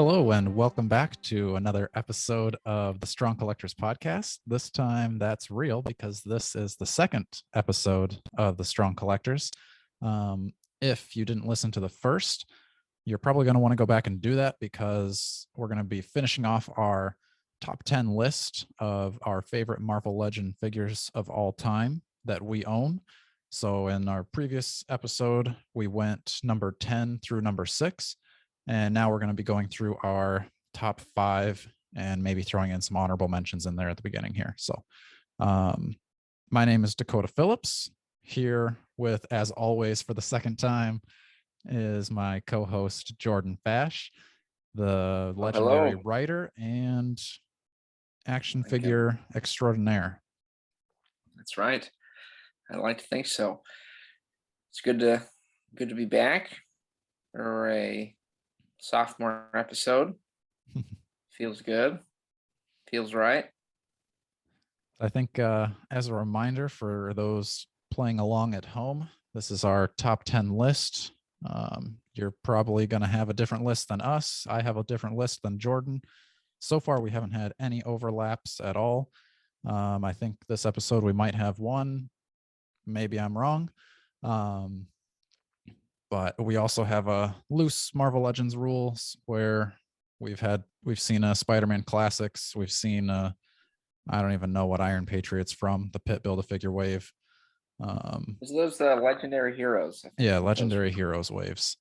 Hello and welcome back to another episode of the Strong Collectors Podcast. This time that's real because this is the second episode of the Strong Collectors. If you didn't listen to the first, you're probably going to want to go back and do that because we're going to be finishing off our top 10 list of our favorite Marvel Legend figures of all time that we own. So in our previous episode, we went number 10 through number 6. And now we're going to be going through our top 5 and maybe throwing in some honorable mentions in there at the beginning here. So my name is Dakota Phillips. Here with, as always, for the second time, is my co-host Jordan Fash, the legendary writer and action figure extraordinaire. That's right. I like to think so. It's good to be back for a sophomore episode. Feels good. Feels right. I think as a reminder for those playing along at home, this is our top 10 list. You're probably going to have a different list than us. I have a different list than Jordan. So far, we haven't had any overlaps at all. I think this episode we might have one. Maybe I'm wrong. But we also have a loose Marvel Legends rules where we've seen Spider-Man classics. We've seen I don't even know what Iron Patriot's from, the Pit Build-A-Figure wave. Those legendary heroes. Yeah, legendary heroes waves.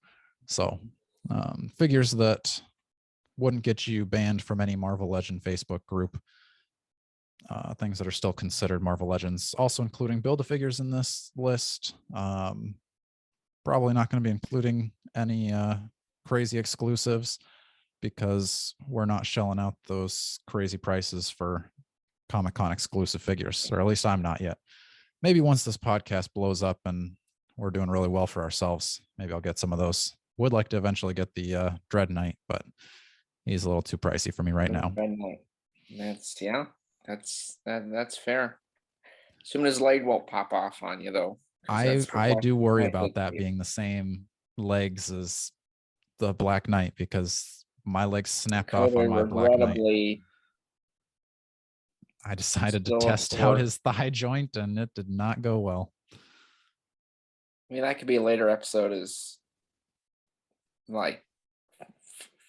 So figures that wouldn't get you banned from any Marvel Legend Facebook group. Things that are still considered Marvel Legends, also including Build-A-Figures in this list. Probably not going to be including any crazy exclusives because we're not shelling out those crazy prices for Comic-Con exclusive figures, or at least I'm not yet. Maybe once this podcast blows up and we're doing really well for ourselves, maybe I'll get some of those. Would like to eventually get the Dread Knight, but he's a little too pricey for me right now. That's fair. As soon as leg won't pop off on you though. I do worry about that being the same legs as the Black Knight because my legs snapped off on my Black Knight. I decided to test out his thigh joint and it did not go well. I mean, that could be a later episode is like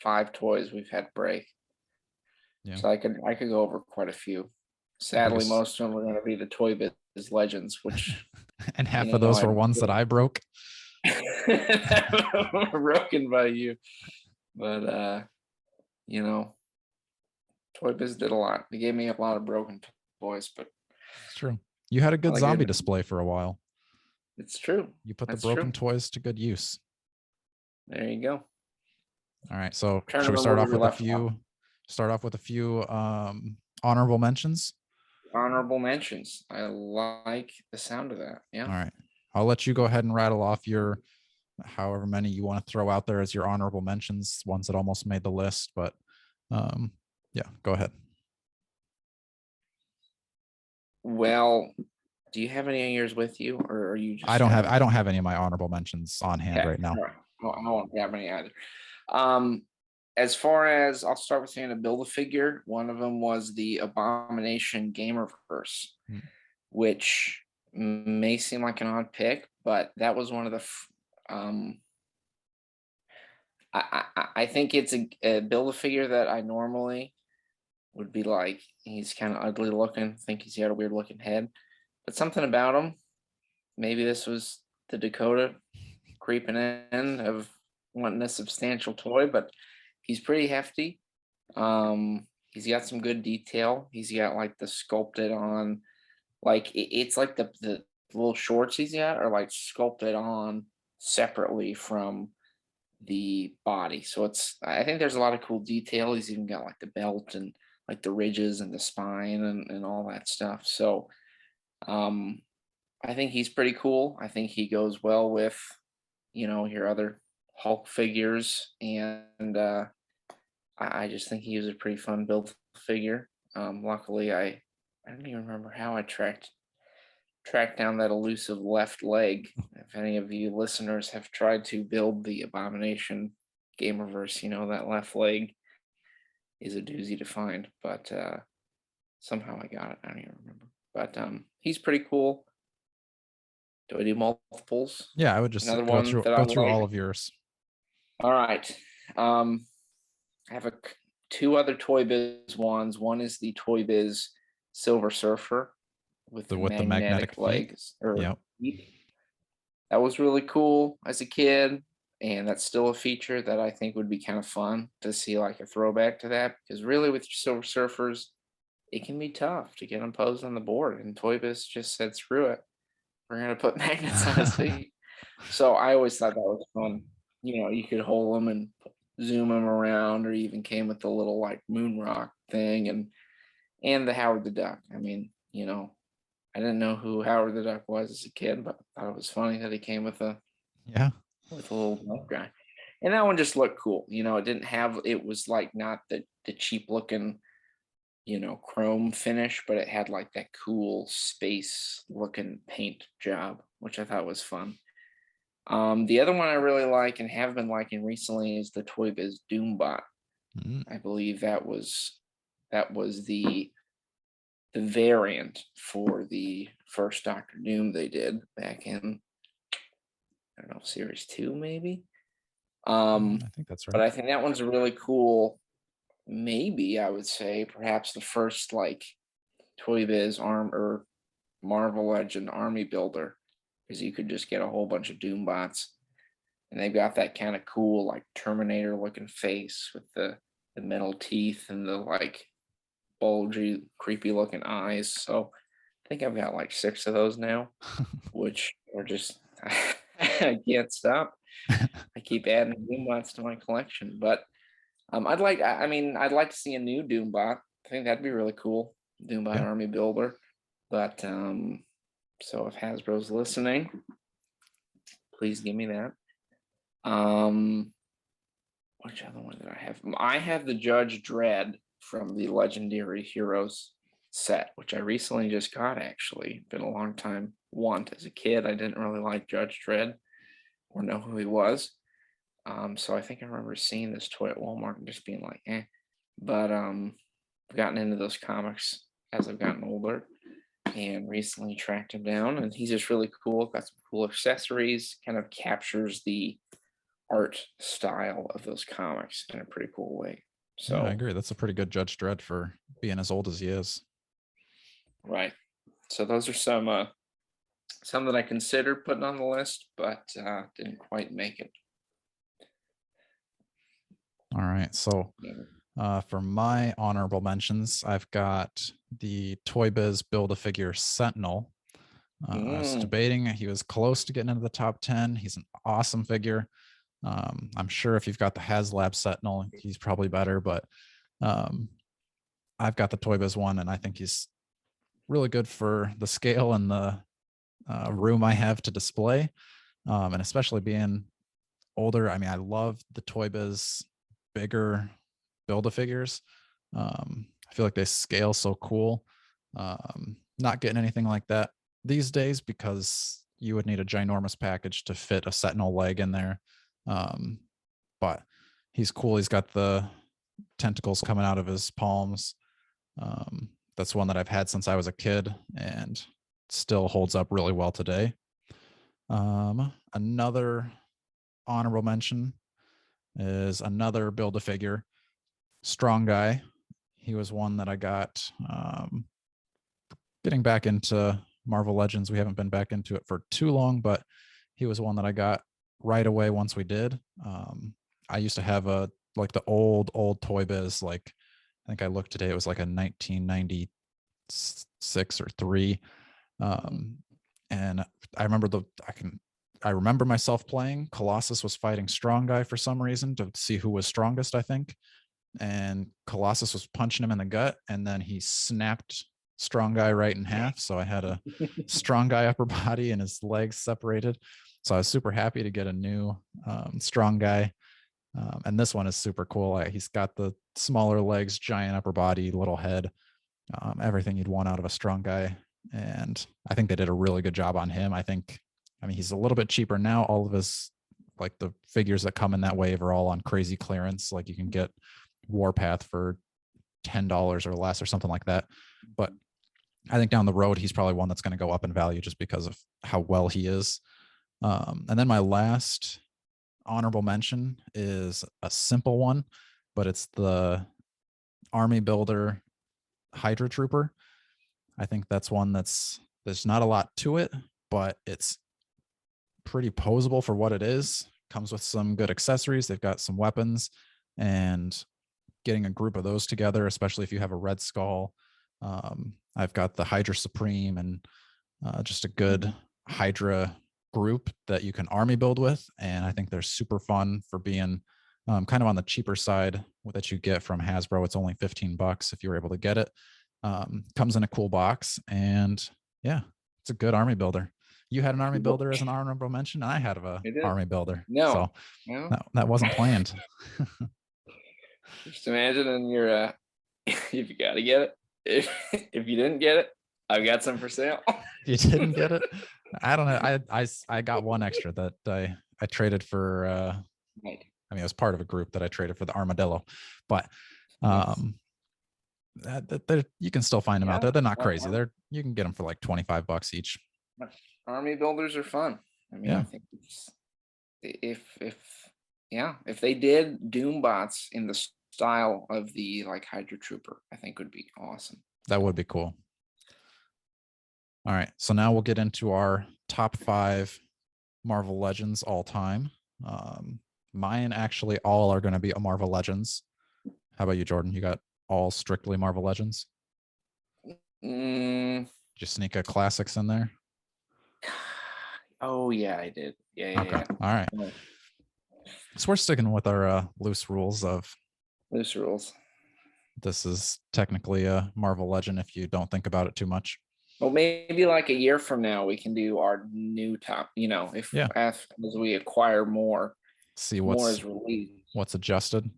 5 toys we've had break. Yeah. So I could go over quite a few. Sadly, most of them are going to be the Toy Biz Legends, which and half of those were ones that I broke. Broken by you, but Toy Biz did a lot. They gave me a lot of broken toys, but it's true. You had a good zombie display for a while. It's true. You put the broken toys to good use. There you go. All right, so should we start off with a few honorable mentions? Honorable mentions. I like the sound of that. Yeah. All right. I'll let you go ahead and rattle off your however many you want to throw out there as your honorable mentions, ones that almost made the list, but yeah, go ahead. Well, do you have any of yours with you, or are you just I don't have any of my honorable mentions on hand right now. Right. I don't have any either. As far as, I'll start with saying a Build-A-Figure. One of them was the Abomination Gamerverse, which may seem like an odd pick, but that was one of the I think it's a Build-A-Figure that I normally would be like, he's kind of ugly looking, think he's got a weird looking head, but something about him, maybe this was the Dakota creeping in of wanting a substantial toy, but he's pretty hefty. He's got some good detail. He's got like the sculpted on, like it's like the little shorts he's got are like sculpted on separately from the body. So I think there's a lot of cool detail. He's even got like the belt and like the ridges and the spine and all that stuff. So I think he's pretty cool. I think he goes well with, your other Hulk figures, and I just think he was a pretty fun build figure. Luckily, I don't even remember how I tracked down that elusive left leg. If any of you listeners have tried to build the Abomination Gamerverse, that left leg is a doozy to find, but somehow I got it. I don't even remember. But he's pretty cool. Do I do multiples? Yeah, I would just Another go one through that I all like. of yours. All right. I have two other Toy Biz ones. One is the Toy Biz Silver Surfer with the The magnetic magnetic feet. legs or Yep. feet. That was really cool as a kid, and that's still a feature that I think would be kind of fun to see, like a throwback to that. Because really, with your Silver Surfers, it can be tough to get them posed on the board, and Toy Biz just said, "Screw it, we're gonna put magnets on his feet." So I always thought that was fun. You could hold them and zoom them around, or even came with the little like moon rock thing, and the Howard the Duck. I mean, I didn't know who Howard the Duck was as a kid, but I thought it was funny that he came with a Yeah. little duck guy. And that one just looked cool. It didn't have it was like not the cheap looking, chrome finish, but it had like that cool space looking paint job, which I thought was fun. The other one I really like and have been liking recently is the Toy Biz Doombot. Mm, I believe that was the variant for the first Doctor Doom they did back in, I don't know, series 2 maybe. I think that's But right. I think that one's a really cool, maybe I would say perhaps the first like Toy Biz arm or Marvel Legend army builder, because you could just get a whole bunch of Doombots, and they've got that kind of cool like Terminator looking face with the metal teeth and the like bulgy, creepy looking eyes. So I think I've got like 6 of those now, which are just I can't stop. I keep adding Doombots to my collection, but I'd like to see a new Doombot. I think that'd be really cool, Doombot Yeah. Army Builder. But so if Hasbro's listening, please give me that. Which other one did I have? I have the Judge Dredd from the Legendary Heroes set, which I recently just got. Actually, been a long time want. As a kid, I didn't really like Judge Dredd or know who he was. So I think I remember seeing this toy at Walmart and just being like, eh. But I've gotten into those comics as I've gotten older and recently tracked him down, and he's just really cool. Got some cool accessories, kind of captures the art style of those comics in a pretty cool way. Yeah, I So, agree. That's a pretty good Judge Dredd for being as old as he is. right. So those are some that I considered putting on the list, but didn't quite make it. All right. So Yeah. for my honorable mentions, I've got the Toy Biz Build-A-Figure Sentinel. I was debating. He was close to getting into the top 10. He's an awesome figure. I'm sure if you've got the HasLab Sentinel, he's probably better, but I've got the Toy Biz one, and I think he's really good for the scale and the room I have to display. And especially being older, I mean, I love the Toy Biz bigger Build-A-Figures. I feel like they scale so cool. Not getting anything like that these days because you would need a ginormous package to fit a Sentinel leg in there. But he's cool. He's got the tentacles coming out of his palms. That's one that I've had since I was a kid and still holds up really well today. Another honorable mention is another Build-A-Figure, Strong Guy. He was one that I got getting back into Marvel Legends. We haven't been back into it for too long, but he was one that I got right away once we did. I used to have the old Toy Biz. Like, I think I looked today, it was like a 1996 or 3. And I remember I remember myself playing. Colossus was fighting Strong Guy for some reason to see who was strongest, I think. And Colossus was punching him in the gut, and then he snapped Strong Guy right in half. So I had a Strong Guy upper body and his legs separated. So I was super happy to get a new Strong Guy. And this one is super cool. He's got the smaller legs, giant upper body, little head, everything you'd want out of a Strong Guy. And I think they did a really good job on him. I mean, he's a little bit cheaper now. All of his, like the figures that come in that wave are all on crazy clearance. Like you can get Warpath for $10 or less or something like that. But I think down the road, he's probably one that's going to go up in value just because of how well he is. And then my last honorable mention is a simple one, but it's the Army Builder Hydra Trooper. I think that's one there's not a lot to it, but it's pretty posable for what it is. Comes with some good accessories. They've got some weapons, and getting a group of those together, especially if you have a Red Skull. I've got the Hydra Supreme and just a good Hydra group that you can army build with. And I think they're super fun for being kind of on the cheaper side that you get from Hasbro. It's only $15 if you're able to get it. Comes in a cool box, and yeah, it's a good army builder. You had an army builder as an honorable mention. I had an army builder. No, so that wasn't planned. Just imagine in your if you got to get it. If you didn't get it, I've got some for sale. You didn't get it? I don't know. I got one extra that I traded for. Right. I mean, it was part of a group that I traded for the armadillo, but you can still find them out there. They're not crazy. You can get them for like $25 each. Army builders are fun. I mean, I think if they did Doombots in the style of the like Hydra Trooper, I think would be awesome. That would be cool. All right, so now we'll get into our top 5 Marvel Legends all time. Mine actually all are going to be Marvel Legends. How about you, Jordan? You got all strictly Marvel Legends? Did you sneak a classics in there? Oh yeah, I did. Yeah. Okay. All right. So we're sticking with our loose rules. This is technically a Marvel Legend if you don't think about it too much. Well, maybe like a year from now we can do our new top. As we acquire more, see more is released. What's adjusted.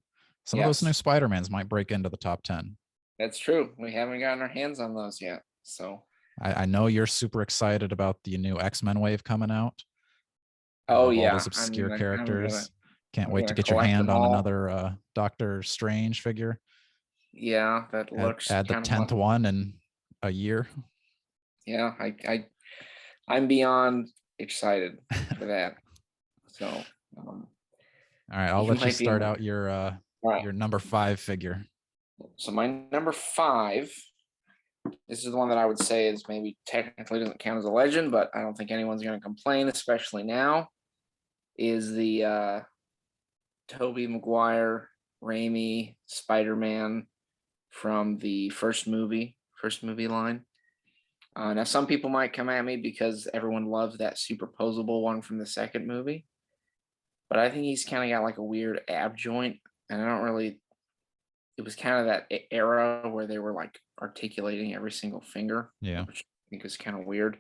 Some of those new Spider-Mans might break into the top 10. That's true. We haven't gotten our hands on those yet. So I know you're super excited about the new X-Men wave coming out. Oh yeah, all those obscure characters. Can't wait to get your hand on another Doctor Strange figure. Yeah, that looks. Add the 10th one in a year. Yeah, I'm beyond excited for that. So, all right, I'll let you start out your number 5 figure. So my number 5, this is the one that I would say is maybe technically doesn't count as a legend, but I don't think anyone's going to complain, especially now, is the Tobey Maguire, Raimi Spider-Man from the first movie line. Now, some people might come at me because everyone loves that superposable one from the second movie, but I think he's kind of got like a weird ab joint, and I don't really. It was kind of that era where they were like articulating every single finger, which I think is kind of weird.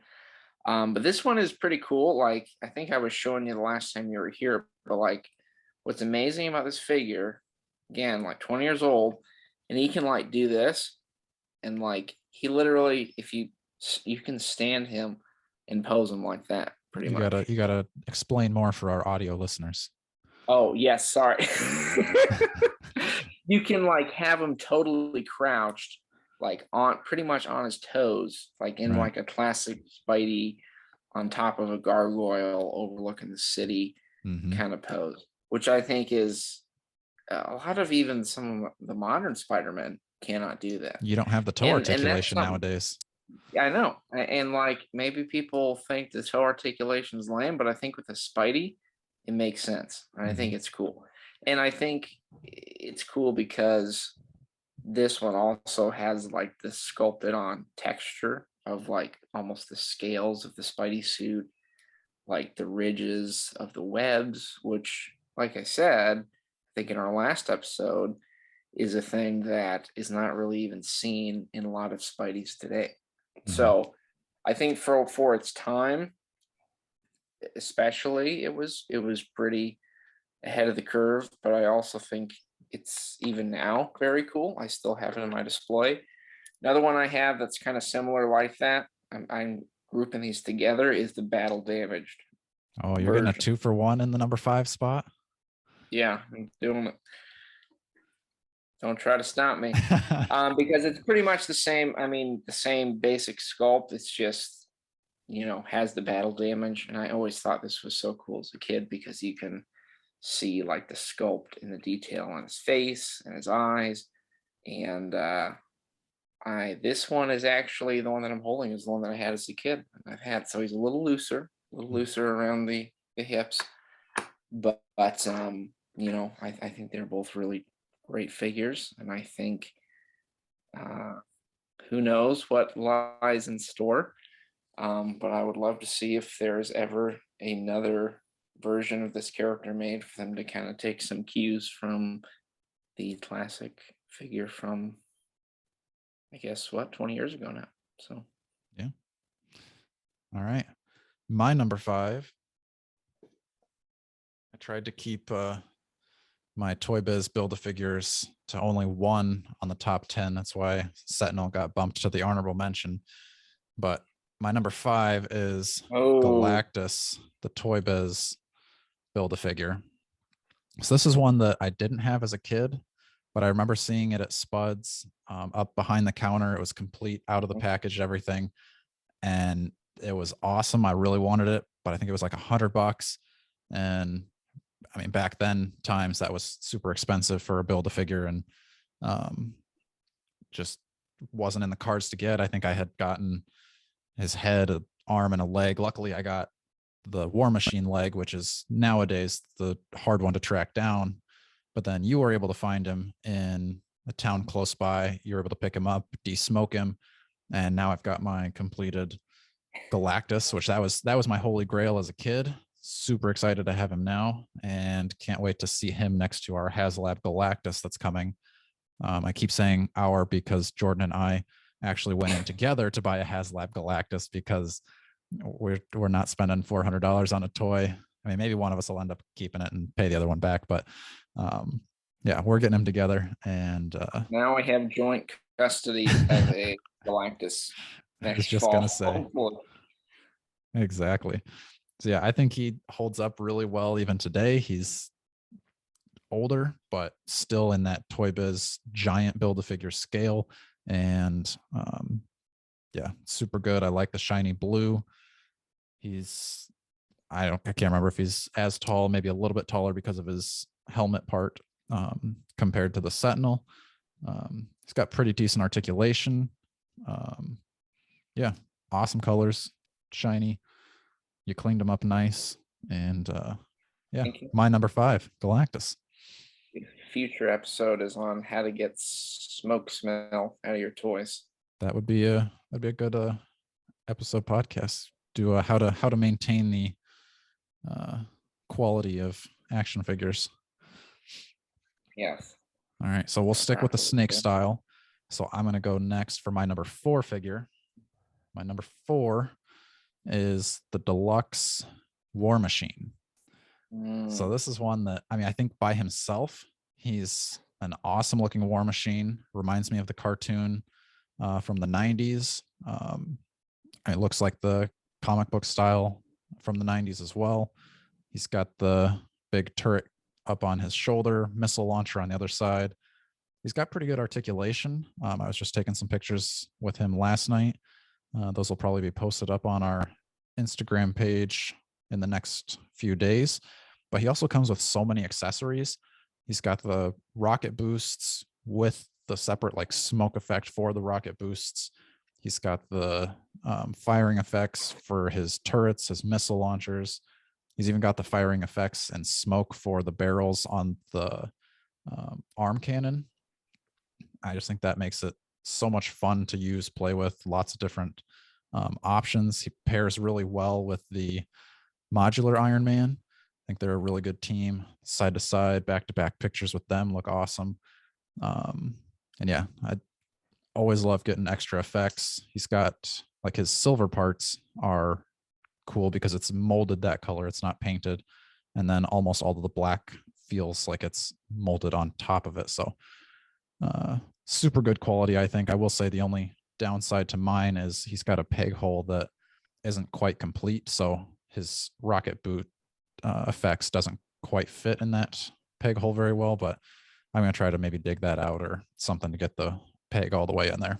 But this one is pretty cool. Like, I think I was showing you the last time you were here, but like, what's amazing about this figure, again, like 20 years old, and he can like do this, and like he literally, if you can stand him and pose him like that, pretty much. You gotta explain more for our audio listeners. Oh yes, sorry. You can like have him totally crouched, like on pretty much on his toes, like in like a classic Spidey on top of a gargoyle overlooking the city kind of pose, which I think is a lot of even some of the modern Spider-Men cannot do that. You don't have the toe articulation nowadays. Yeah, I know. And like maybe people think the toe articulation is lame, but I think with the Spidey, it makes sense. And I think it's cool. And I think it's cool because this one also has like the sculpted on texture of like almost the scales of the Spidey suit, like the ridges of the webs, which, like I said, I think in our last episode, is a thing that is not really even seen in a lot of Spideys today. So I think for its time, especially, it was pretty ahead of the curve, but I also think it's even now very cool. I still have it in my display. Another one I have that's kind of similar like that, I'm grouping these together, is the Battle Damaged. Oh, you're getting a 2-for-1 in the number 5 spot? Yeah, I'm doing it. Don't try to stop me. Because it's pretty much the same. I mean, the same basic sculpt. It's just, has the battle damage. And I always thought this was so cool as a kid because you can see like the sculpt and the detail on his face and his eyes. And this one is actually the one that I'm holding is the one that I had as a kid. And I've had, so he's a little looser around the hips. But I think they're both really great figures, and I think who knows what lies in store. But I would love to see if there's ever another version of this character made for them to kind of take some cues from the classic figure from, I guess, 20 years ago now. So, yeah. All right. My number 5. I tried to keep my Toy Biz Build-A-Figures to only one on the top 10. That's why Sentinel got bumped to the honorable mention. But my number 5 is Galactus, the Toy Biz Build-A-Figure. So this is one that I didn't have as a kid, but I remember seeing it at Spud's up behind the counter. It was complete, out of the package, everything. And it was awesome. I really wanted it, but I think it was like $100. And I mean, back then times that was super expensive for a Build-A-Figure, and just wasn't in the cards to get. I think I had gotten his head, an arm, and a leg. Luckily, I got the War Machine leg, which is nowadays the hard one to track down. But then you were able to find him in a town close by. You were able to pick him up, de-smoke him, and now I've got my completed Galactus, which that was my holy grail as a kid. Super excited to have him now, and can't wait to see him next to our HasLab Galactus that's coming. I keep saying our because Jordan and I actually went in together to buy a HasLab Galactus because we're not spending $400 on a toy. I mean, maybe one of us will end up keeping it and pay the other one back, but yeah, we're getting them together. And now we have joint custody of a Galactus I was next just fall. gonna say. Exactly. So yeah, I think he holds up really well even today. He's older, but still in that Toy Biz giant Build-A-Figure scale. And yeah, super good. I like the shiny blue. I can't remember if he's as tall, maybe a little bit taller because of his helmet part compared to the Sentinel. He's got pretty decent articulation. Yeah, awesome colors, shiny. You cleaned him up nice. And yeah, my number 5, Galactus. Future episode is on how to get smoke smell out of your toys. That would be a good episode podcast. Do how to maintain the quality of action figures. Yes. All right, so we'll stick with the snake style. So I'm gonna go next for my number 4 figure. My number 4 is the Deluxe War Machine. So this is one that, I mean, I think by himself, he's an awesome looking War Machine. Reminds me of the cartoon from the 90s. It looks like the comic book style from the 90s as well. He's got the big turret up on his shoulder, missile launcher on the other side. He's got pretty good articulation. I was just taking some pictures with him last night. Those will probably be posted up on our Instagram page in the next few days. But he also comes with so many accessories. He's got the rocket boosts with the separate like smoke effect for the rocket boosts. He's got the firing effects for his turrets, his missile launchers. He's even got the firing effects and smoke for the barrels on the arm cannon. I just think that makes it so much fun to use, play with, lots of different options. He pairs really well with the modular Iron Man. I think they're a really good team, side to side, back to back pictures with them look awesome. And yeah, I always love getting extra effects. He's got like his silver parts are cool because it's molded that color, it's not painted. And then almost all of the black feels like it's molded on top of it. So super good quality, I think. I will say the only downside to mine is he's got a peg hole that isn't quite complete. So his rocket boot effects doesn't quite fit in that peg hole very well, but I'm going to try to maybe dig that out or something to get the peg all the way in there.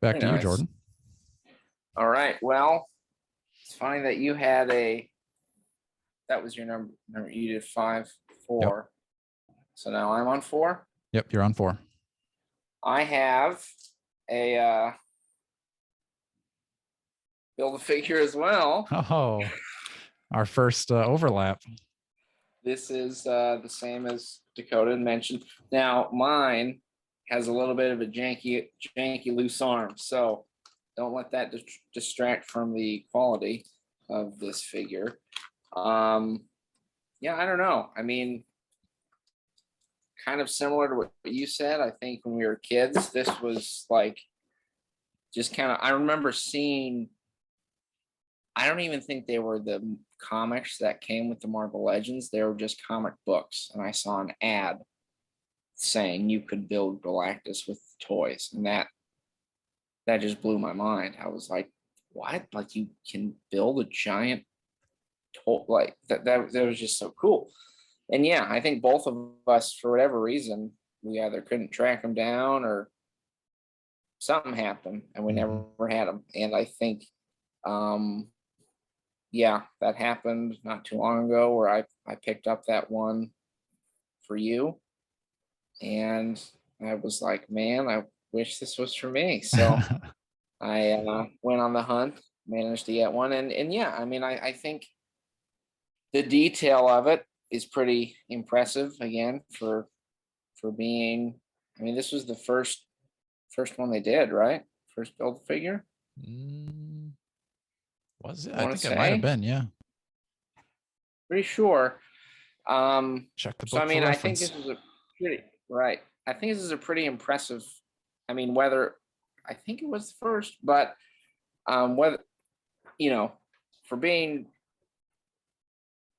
Back to you, Jordan. All right. Well, it's funny that you had that was your number. You did 5, 4. Yep. So now I'm on 4. Yep, you're on 4. I have a Build-A-Figure as well. Oh, our first overlap. This is the same as Dakota mentioned. Now mine has a little bit of a janky loose arm, so don't let that distract from the quality of this figure. Yeah, I don't know. I mean, kind of similar to what you said. I think when we were kids, this was like just kind of, I remember seeing, I don't even think they were the comics that came with the Marvel Legends. They were just comic books. And I saw an ad saying you could build Galactus with toys. And that just blew my mind. I was like, what? Like you can build a giant toy? Like that was just so cool. And yeah, I think both of us, for whatever reason, we either couldn't track them down or something happened and we never had them. And I think, yeah, that happened not too long ago where I picked up that one for you. And I was like, man, I wish this was for me. So I went on the hunt, managed to get one. And yeah, I mean, I think the detail of it is pretty impressive again for being, I mean, this was the first one they did, right? First Build-A-Figure. Was it? I think it might have been, yeah. Pretty sure. Check the book. So I mean, for I reference. think this is a pretty right. I think this is a pretty impressive. I mean, whether I think it was the first, but whether for being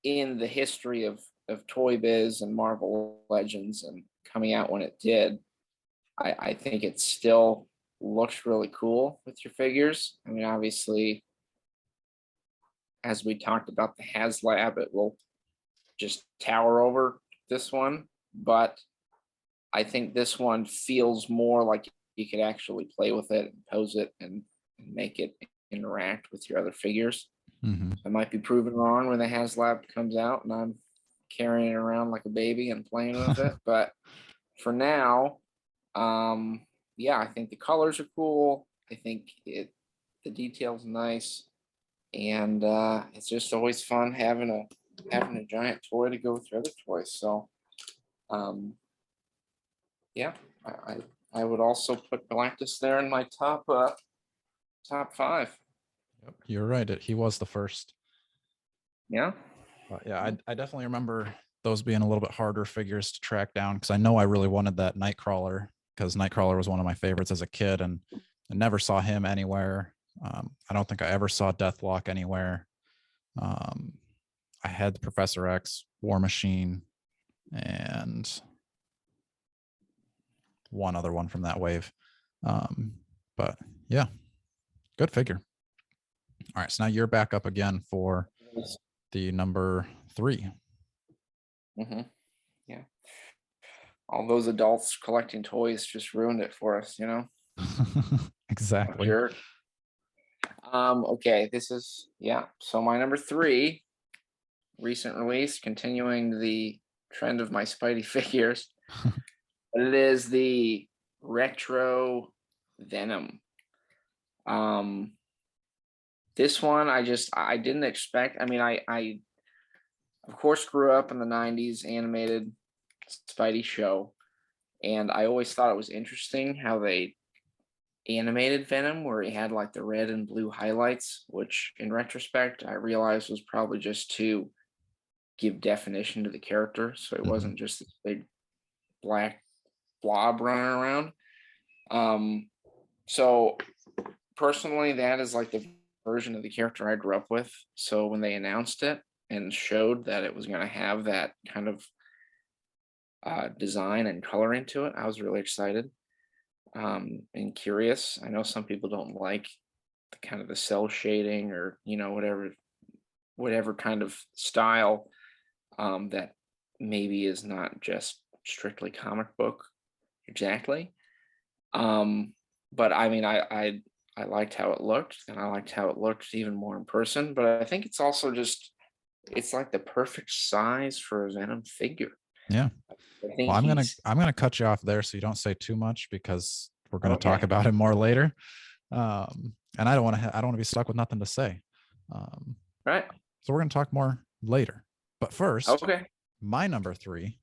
in the history of Toy Biz and Marvel Legends and coming out when it did, I think it still looks really cool with your figures. I mean, obviously, as we talked about the HasLab, it will just tower over this one, but I think this one feels more like you could actually play with it and pose it and make it interact with your other figures. I might be proven wrong when the HasLab comes out and I'm carrying it around like a baby and playing with it. But for now, yeah, I think the colors are cool. I think the detail's nice, and it's just always fun having a giant toy to go with your other toys. So, yeah, I would also put Galactus there in my top 5. Yep, you're right. He was the first. Yeah. Yeah, I definitely remember those being a little bit harder figures to track down because I know I really wanted that Nightcrawler because Nightcrawler was one of my favorites as a kid, and I never saw him anywhere. I don't think I ever saw Deathlock anywhere. I had Professor X, War Machine, and one other one from that wave. But yeah, good figure. All right, so now you're back up again for the number 3. Yeah. All those adults collecting toys just ruined it for us, Exactly. Okay, this is, yeah. So my number 3, recent release, continuing the trend of my Spidey figures. It is the Retro Venom. This one I didn't expect. I mean, I of course grew up in the 90s animated Spidey show, and I always thought it was interesting how they animated Venom, where he had like the red and blue highlights, which in retrospect I realized was probably just to give definition to the character, so it wasn't just this big black blob running around. So personally, that is like the version of the character I grew up with. So when they announced it and showed that it was going to have that kind of design and color into it, I was really excited and curious. I know some people don't like the kind of the cell shading or whatever whatever kind of style that maybe is not just strictly comic book exactly. But I mean, I liked how it looked, and I liked how it looked even more in person. But I think it's also just it's like the perfect size for a Venom figure. Yeah. I think Well, he's I'm gonna cut you off there so you don't say too much, because we're gonna talk okay. about him more later. And I don't want to I don't want to be stuck with nothing to say. Right. So we're gonna talk more later. But first, Okay. my number 3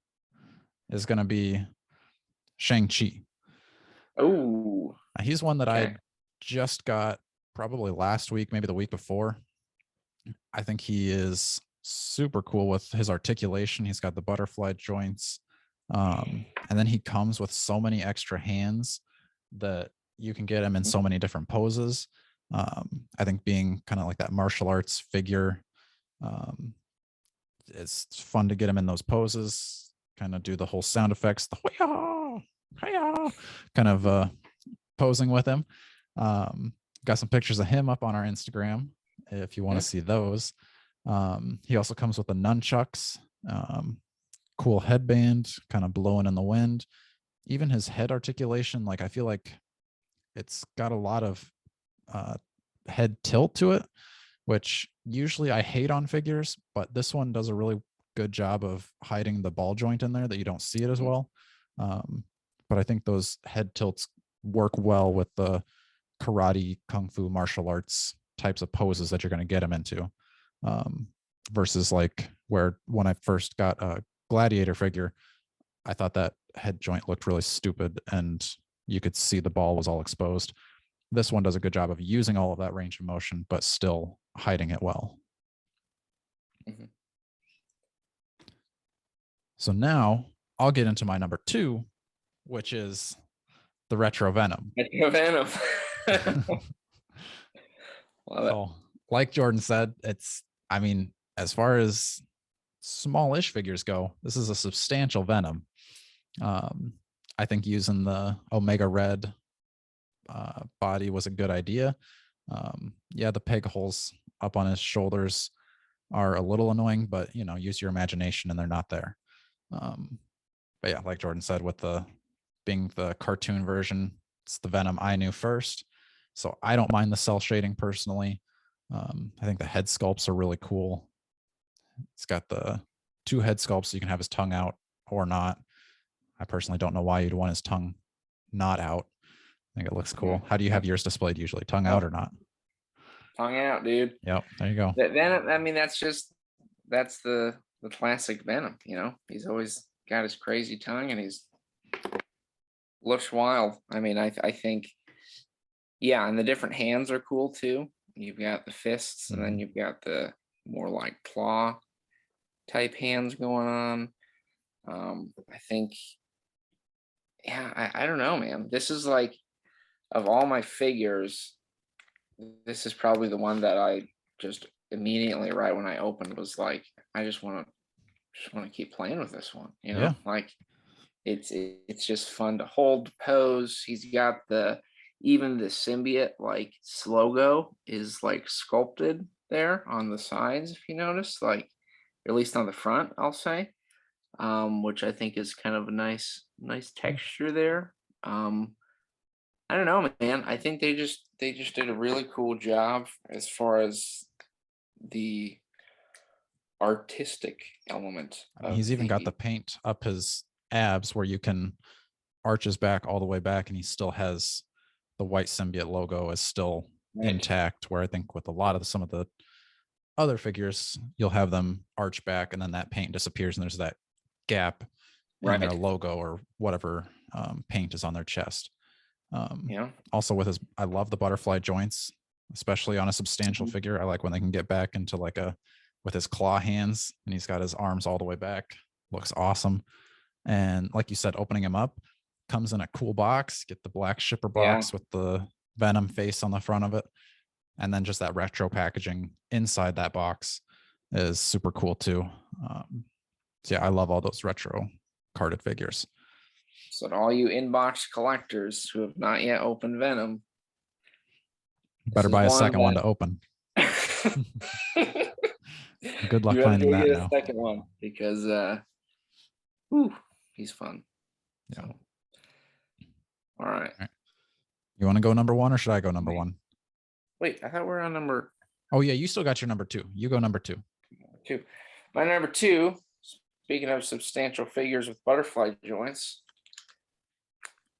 is gonna be Shang Chi. Oh. He's one that I Okay. just got probably last week, maybe the week before. I think he is super cool with his articulation. He's got the butterfly joints. And then he comes with so many extra hands that you can get him in so many different poses. I think being kind of like that martial arts figure, it's fun to get him in those poses, kind of do the whole sound effects, the kind of posing with him. Got some pictures of him up on our Instagram if you want to see those. He also comes with the nunchucks, cool headband, kind of blowing in the wind. Even his head articulation, like I feel like it's got a lot of head tilt to it, which usually I hate on figures, but this one does a really good job of hiding the ball joint in there that you don't see it as well. But I think those head tilts work well with the karate, kung fu, martial arts types of poses that you're going to get him into, versus like where when I first got a gladiator figure, I thought that head joint looked really stupid and you could see the ball was all exposed. This one does a good job of using all of that range of motion, but still hiding it well. So now I'll get into my number 2, which is the Retrovenom. Retrovenom. So, like Jordan said, I mean, as far as smallish figures go, this is a substantial Venom. I think using the Omega Red body was a good idea. Yeah, the peg holes up on his shoulders are a little annoying, but use your imagination and they're not there. But yeah, like Jordan said, with being the cartoon version, it's the Venom I knew first. So I don't mind the cell shading personally. I think the head sculpts are really cool. It's got the 2 head sculpts, so you can have his tongue out or not. I personally don't know why you'd want his tongue not out. I think it looks cool. How do you have yours displayed usually? Tongue out or not? Tongue out, dude. Yep, there you go. Venom, I mean, that's the classic Venom, He's always got his crazy tongue and he's looks wild. I mean, I think, yeah, and the different hands are cool too. You've got the fists, and then you've got the more like claw type hands going on. I think, yeah, I don't know, man. This is like, of all my figures, this is probably the one that I just immediately, right when I opened, was like, I just want to keep playing with this one. Yeah. Like it's just fun to hold, pose. He's got even the symbiote like logo is like sculpted there on the sides, if you notice, like at least on the front, I'll say, which I think is kind of a nice texture there. I don't know, man. I think they just did a really cool job as far as the artistic element. I mean, he's even got the paint up his abs where you can arch his back all the way back, and he still has the white symbiote logo is still intact. Where I think with a lot of some of the other figures, you'll have them arch back, and then that paint disappears, and there's that gap in their logo or whatever paint is on their chest. Also with I love the butterfly joints, especially on a substantial figure. I like when they can get back into like with his claw hands, and he's got his arms all the way back. Looks awesome. And like you said, opening him up, comes in a cool box. Get the black shipper box with the Venom face on the front of it, and then just that retro packaging inside that box is super cool too. So yeah, I love all those retro carded figures. So to all you inbox collectors who have not yet opened Venom, better buy a second one to open. Good luck You better finding go that get a now. second one because whew, he's fun. Yeah. So, all right. You want to go number one or should I go number one? Wait, I thought we were on number Oh yeah, you still got your number two. You go number two. two. My number two, speaking of substantial figures with butterfly joints,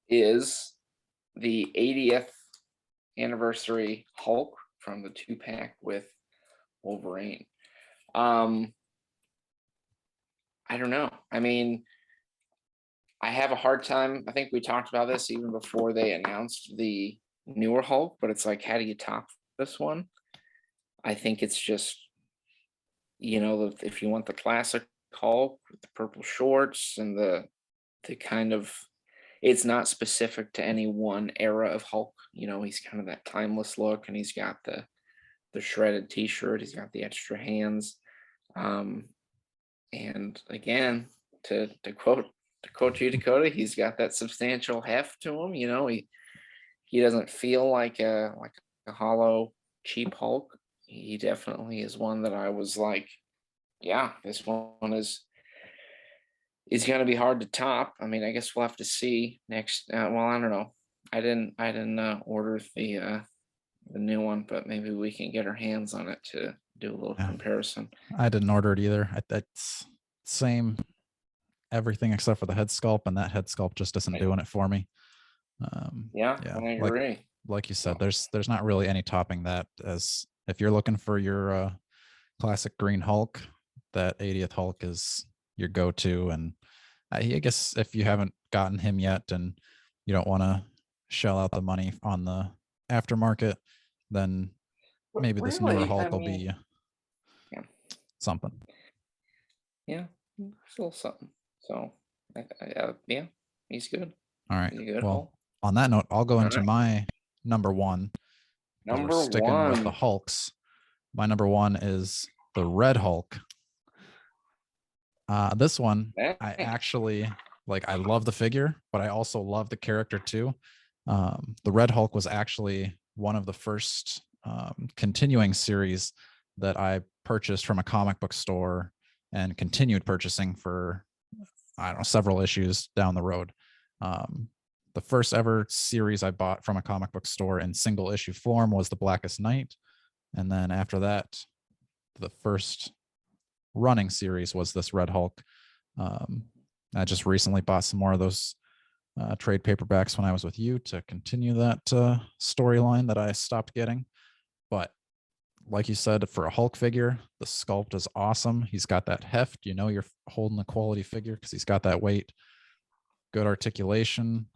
is the 80th anniversary Hulk from the 2-pack with Wolverine. I don't know. I mean, I have a hard time. I think we talked about this even before they announced the newer Hulk, but it's like, how do you top this one? I think it's just, if you want the classic Hulk with the purple shorts and the kind of, it's not specific to any one era of Hulk. He's kind of that timeless look, and he's got the shredded T-shirt. He's got the extra hands, and again, to quote you, Dakota, he's got that substantial heft to him. He doesn't feel like a hollow, cheap Hulk. He definitely is one that I was like, yeah, this one is going to be hard to top. I mean, I guess we'll have to see next. Well, I don't know. I didn't order the new one, but maybe we can get our hands on it to do a little comparison. I didn't order it either. That's same everything except for the head sculpt, and that head sculpt just isn't doing it for me. Yeah, I agree. Like you said, there's not really any topping that. As if you're looking for your classic green Hulk, that 80th Hulk is your go-to. And I guess if you haven't gotten him yet and you don't want to shell out the money on the aftermarket, then maybe this newer Hulk will be something. Yeah, still something. So, yeah, he's good. All right. He's a good well, Hulk. On that note, I'll go into my number one. Number we're sticking one with the Hulks. My number one is the Red Hulk. This one, I actually like. I love the figure, but I also love the character too. The Red Hulk was actually one of the first continuing series that I purchased from a comic book store and continued purchasing for, I don't know, several issues down the road. The first ever series I bought from a comic book store in single issue form was The Blackest Night. And then after that, the first running series was this Red Hulk. I just recently bought some more of those trade paperbacks when I was with you to continue that storyline that I stopped getting. But like you said, for a Hulk figure, the sculpt is awesome. He's got that heft. You're holding a quality figure because he's got that weight. Good articulation.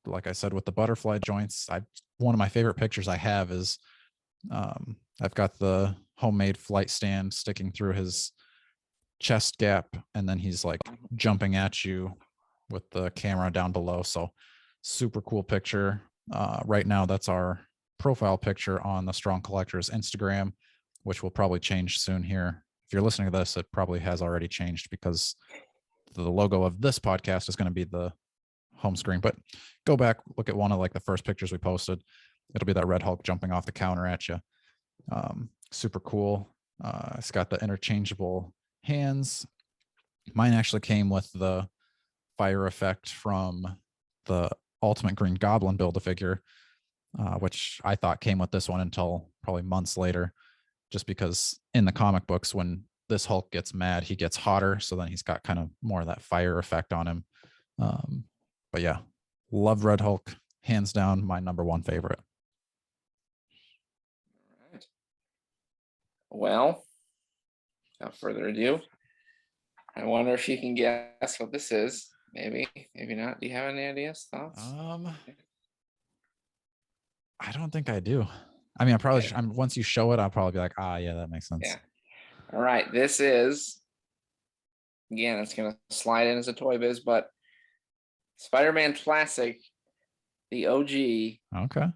Like I said, with the butterfly joints, one of my favorite pictures I have is I've got the homemade flight stand sticking through his chest gap, and then he's like jumping at you with the camera down below. So super cool picture. Right now, that's our profile picture on the Strong Collectors Instagram, which will probably change soon here. If you're listening to this, it probably has already changed because the logo of this podcast is going to be the home screen. But go back, look at one of like the first pictures we posted. It'll be that Red Hulk jumping off the counter at you. Super cool. It's got the interchangeable hands. Mine actually came with the fire effect from the Ultimate Green Goblin Build-A-Figure, which I thought came with this one until probably months later, just because in the comic books, when this Hulk gets mad, he gets hotter. So then he's got kind of more of that fire effect on him. But yeah, love Red Hulk. Hands down, my number one favorite. All right. Well, without further ado, I wonder if you can guess what this is. Maybe not. Do you have any ideas, thoughts? I don't think I do. I mean, once you show it, I'll probably be like, yeah, that makes sense. Yeah. All right. This is, again, it's going to slide in as a Toy Biz, but Spider-Man Classic, the OG. Okay.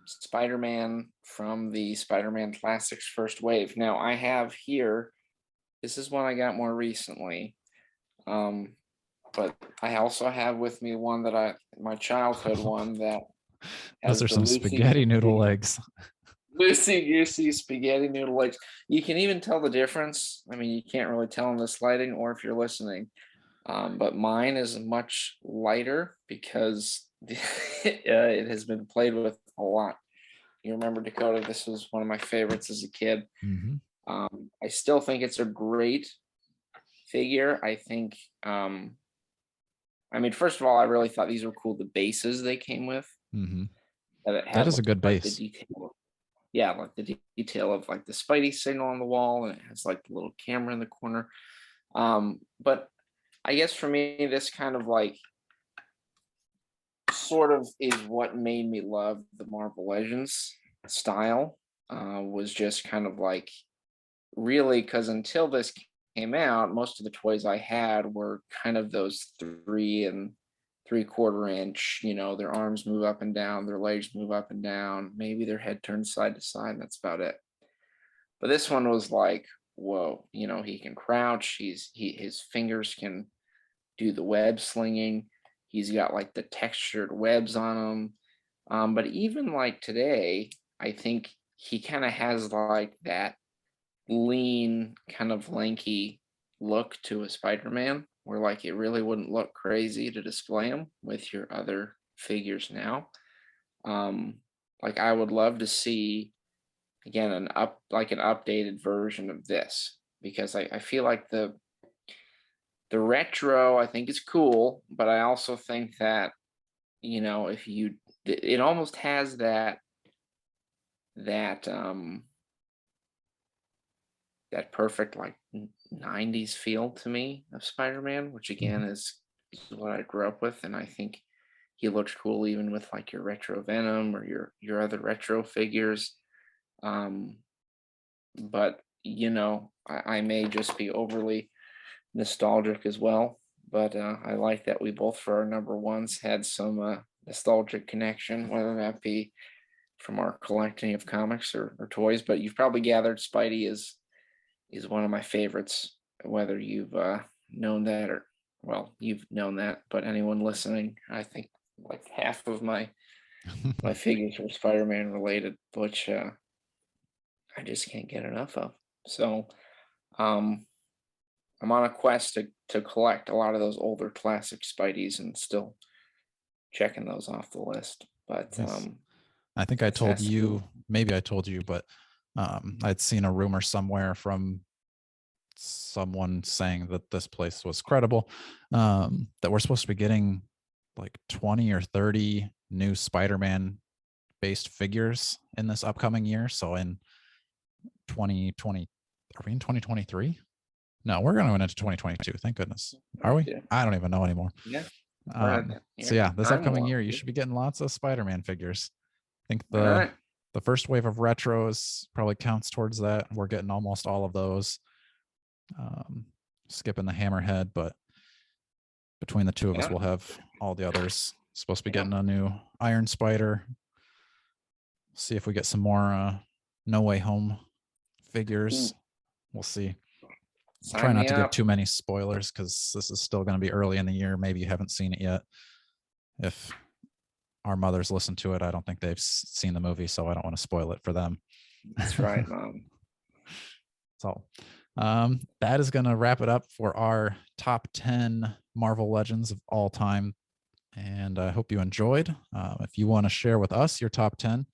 Spider-Man from the Spider-Man Classics first wave. Now I have here, this is one I got more recently. But I also have with me one that my childhood one that those are some spaghetti noodle legs. loosey goosey spaghetti noodle legs. You can even tell the difference. I mean, you can't really tell in this lighting or if you're listening. But mine is much lighter because it has been played with a lot. You remember, Dakota, this was one of my favorites as a kid. Mm-hmm. I still think it's a great figure. I think, I mean, first of all, I really thought these were cool, the bases they came with. Mm-hmm. That it That had is a good like base. the detail. Yeah, like the detail of like the Spidey signal on the wall, and it has like the little camera in the corner. But I guess for me, this kind of like sort of is what made me love the Marvel Legends style. Was just kind of like really because until this came out, most of the toys I had were kind of those 3 and 3/4 inch. You know, their arms move up and down, their legs move up and down, maybe their head turns side to side. That's about it. But this one was like, whoa, you know, he can crouch. His fingers can do the web slinging. He's got like the textured webs on him. But even like today, I think he kind of has like that lean, kind of lanky look to a Spider-Man, where like it really wouldn't look crazy to display him with your other figures now. Like I would love to see again an updated version of this because I feel like the retro I think is cool, but I also think that you know if you it almost has that that perfect like 90s feel to me of Spider-Man, which again is what I grew up with, and I think he looks cool even with like your Retrovenom or your other retro figures. Um, but you know, I may just be overly nostalgic as well. But I like that we both, for our number ones, had some nostalgic connection, whether that be from our collecting of comics or toys. But you've probably gathered Spidey is one of my favorites, whether you've known that or, well, you've known that, but anyone listening, I think like half of my figures are Spider-Man related, which I just can't get enough of. So um, I'm on a quest to collect a lot of those older classic Spideys and still checking those off the list. But Nice. I think I told you, maybe I told you, but I'd seen a rumor somewhere from someone saying that this place was credible, that we're supposed to be getting like 20 or 30 new Spider-Man based figures in this upcoming year. So in 2020, are we in 2023? No, we're going to go into 2022. Thank goodness. Are we? I don't even know anymore. Yeah. So yeah, this upcoming year, you should be getting lots of Spider-Man figures. I think the first wave of retros probably counts towards that. We're getting almost all of those. Skipping the Hammerhead, but between the two of us, we'll have all the others. Supposed to be getting a new Iron Spider. See if we get some more No Way Home figures. We'll see. Try not to give too many spoilers because this is still going to be early in the year. Maybe you haven't seen it yet. If our mothers listen to it, I don't think they've seen the movie, so I don't want to spoil it for them. That's right, Mom. So that is going to wrap it up for our top 10 Marvel Legends of all time. And I hope you enjoyed. If you want to share with us your top 10,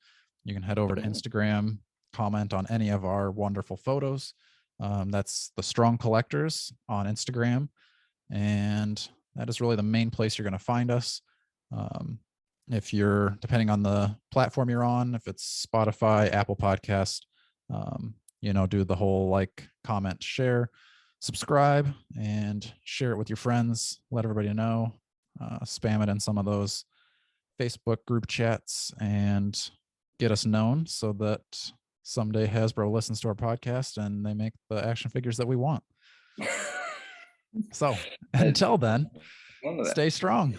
you can head over to Instagram, comment on any of our wonderful photos. That's the Strong Collectors on Instagram. And that is really the main place you're going to find us. If you're, depending on the platform you're on, if it's Spotify, Apple Podcast, do the whole like, comment, share, subscribe, and share it with your friends. Let everybody know. Spam it in some of those Facebook group chats and get us known so that someday Hasbro listens to our podcast and they make the action figures that we want. So until then, stay strong.